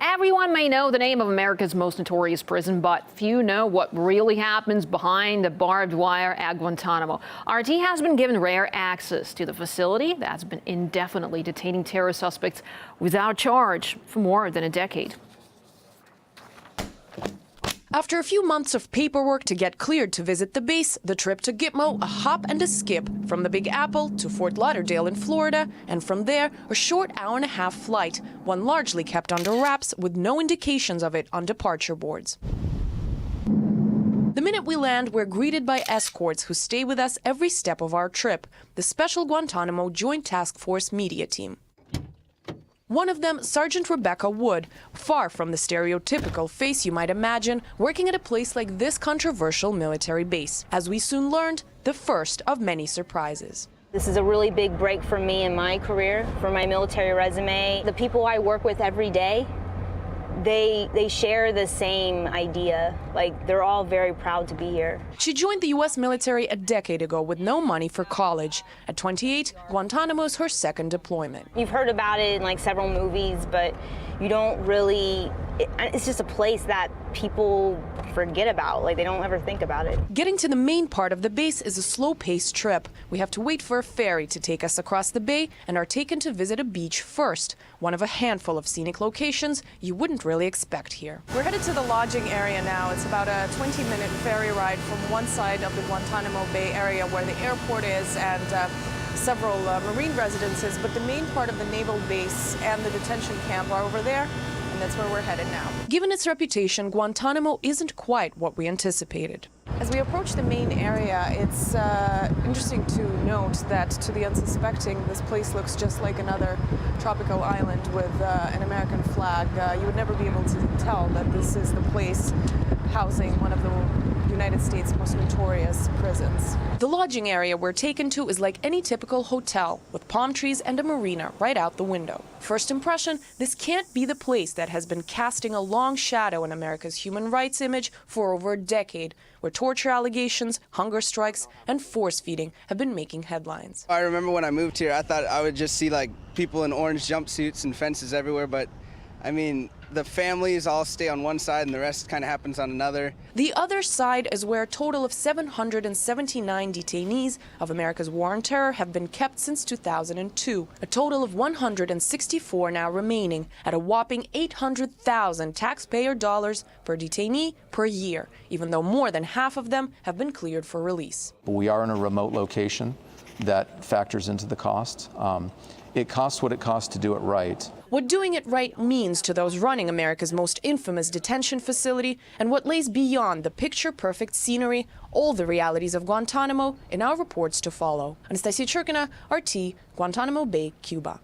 Everyone may know the name of America's most notorious prison, but few know what really happens behind the barbed wire at Guantanamo. RT has been given rare access to the facility that's been indefinitely detaining terror suspects without charge for more than a decade. After a few months of paperwork to get cleared to visit the base, the trip to Gitmo, a hop and a skip from the Big Apple to Fort Lauderdale in Florida, and from there, a short hour-and-a-half flight, one largely kept under wraps with no indications of it on departure boards. The minute we land, we're greeted by escorts who stay with us every step of our trip, the Special Guantanamo Joint Task Force media team. One of them, Sergeant Rebecca Wood, far from the stereotypical face you might imagine, working at a place like this controversial military base. As we soon learned, the first of many surprises. This is a really big break for me in my career, for my military resume. The people I work with every day, they share the same idea. Like, they're all very proud to be here. She joined the U.S. military a decade ago with no money for college. At 28, Guantanamo's her second deployment. You've heard about it in like several movies, but you don't really, it's just a place that people forget about. Like, they don't ever think about it. Getting to the main part of the base is a slow-paced trip. We have to wait for a ferry to take us across the bay and are taken to visit a beach first, one of a handful of scenic locations you wouldn't really expect here. We're headed to the lodging area now. It's about a 20-minute ferry ride from one side of the Guantanamo Bay area where the airport is and several marine residences, but the main part of the naval base and the detention camp are over there, and that's where we're headed now. Given its reputation, Guantanamo isn't quite what we anticipated. As we approach the main area, it's interesting to note that to the unsuspecting, this place looks just like another tropical island with an American flag. You would never be able to tell that this is the place housing one of the United States' most notorious prisons. The lodging area we're taken to is like any typical hotel, with palm trees and a marina right out the window. First impression, this can't be the place that has been casting a long shadow in America's human rights image for over a decade, where torture allegations, hunger strikes, and force feeding have been making headlines. I remember when I moved here, I thought I would just see like people in orange jumpsuits and fences everywhere, but I mean, the families all stay on one side and the rest kind of happens on another. The other side is where a total of 779 detainees of America's war on terror have been kept since 2002. A total of 164 now remaining at a whopping 800,000 taxpayer dollars per detainee per year, even though more than half of them have been cleared for release. We are in a remote location that factors into the cost. It costs what it costs to do it right. What doing it right means to those running America's most infamous detention facility, and what lays beyond the picture-perfect scenery, all the realities of Guantanamo in our reports to follow. Anastasia Churkina, RT, Guantanamo Bay, Cuba.